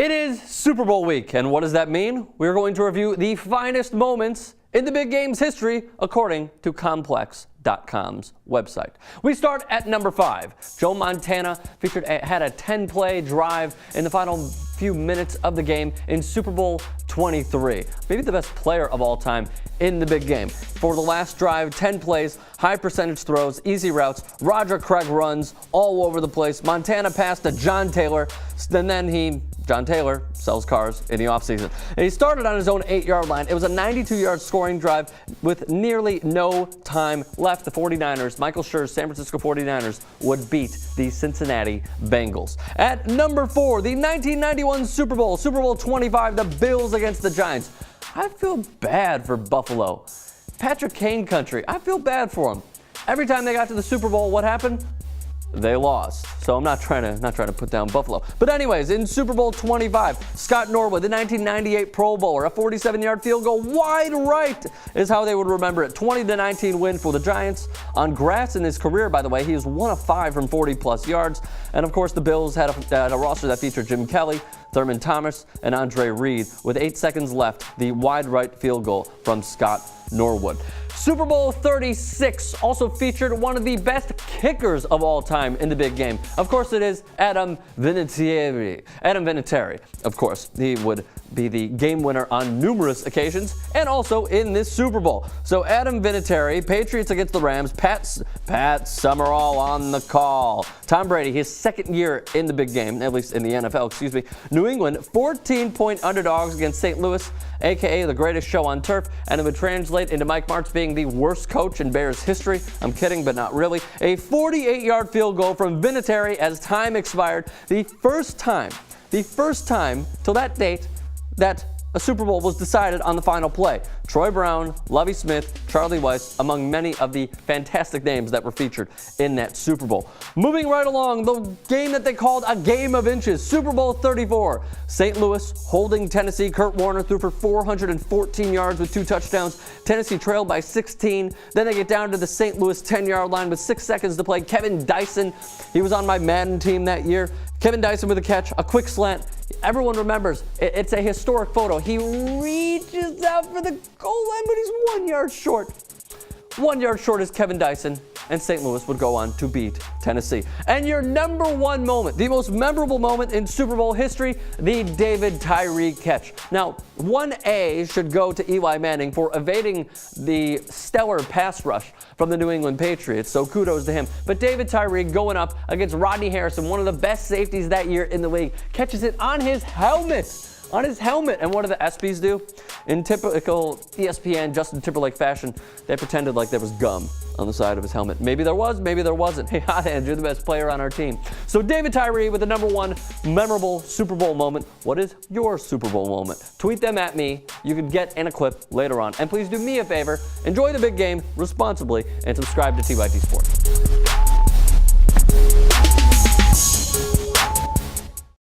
It is Super Bowl week, and what does that mean? We're going to review the finest moments in the big game's history, according to Complex.com's website. We start at number 5. Joe Montana had a 10-play drive in the final few minutes of the game in Super Bowl 23. Maybe the best player of all time in the big game. For the last drive, 10 plays, high percentage throws, easy routes, Roger Craig runs all over the place. Montana passed to John Taylor, and then John Taylor sells cars in the offseason. And he started on his own 8-yard line. It was a 92-yard scoring drive with nearly no time left. The 49ers, Michael Schur's San Francisco 49ers, would beat the Cincinnati Bengals. At number 4, the 1991 Super Bowl, Super Bowl 25, the Bills against the Giants. I feel bad for Buffalo. Patrick Kane country, I feel bad for them. Every time they got to the Super Bowl, what happened? They lost. So I'm not trying to put down Buffalo. But anyways, in Super Bowl 25, Scott Norwood, the 1998 Pro Bowler, a 47-yard field goal wide right is how they would remember it. 20-19 win for the Giants. On grass in his career, by the way, he was 1 of 5 from 40-plus yards. And of course, the Bills had a roster that featured Jim Kelly, Thurman Thomas, and Andre Reed. With 8 seconds left, the wide right field goal from Scott Norwood. Super Bowl 36 also featured one of the best kickers of all time in the big game. Of course, it is Adam Vinatieri. Adam Vinatieri, of course. He would be the game winner on numerous occasions and also in this Super Bowl. So Adam Vinatieri, Patriots against the Rams, Pat Summerall on the call. Tom Brady, his second year in the big game, at least in the NFL, excuse me. New England, 14-point underdogs against St. Louis, a.k.a. the greatest show on turf, and it would translate into Mike Martz being the worst coach in Bears history. I'm kidding, but not really. A 48-yard field goal from Vinatieri as time expired. The first time till that date that a Super Bowl was decided on the final play. Troy Brown, Lovie Smith, Charlie Weiss, among many of the fantastic names that were featured in that Super Bowl. Moving right along, the game that they called a game of inches, Super Bowl 34. St. Louis holding Tennessee. Kurt Warner threw for 414 yards with 2 touchdowns. Tennessee trailed by 16. Then they get down to the St. Louis 10-yard line with 6 seconds to play. Kevin Dyson, he was on my Madden team that year. Kevin Dyson with a catch, a quick slant. Everyone remembers, it's a historic photo. He reaches out for the goal line, but he's 1 yard short. 1 yard short is Kevin Dyson, and St. Louis would go on to beat Tennessee. And your number 1 moment, the most memorable moment in Super Bowl history, the David Tyree catch. Now, 1A should go to Eli Manning for evading the stellar pass rush from the New England Patriots, so kudos to him. But David Tyree going up against Rodney Harrison, one of the best safeties that year in the league, catches it on his helmet. And what do the ESPYs do? In typical ESPN Justin Timberlake fashion, they pretended like there was gum on the side of his helmet. Maybe there was, maybe there wasn't. Hey, hot hands, you're the best player on our team. So David Tyree with the number 1 memorable Super Bowl moment. What is your Super Bowl moment? Tweet them at me. You can get in a clip later on. And please do me a favor, enjoy the big game responsibly and subscribe to TYT Sports.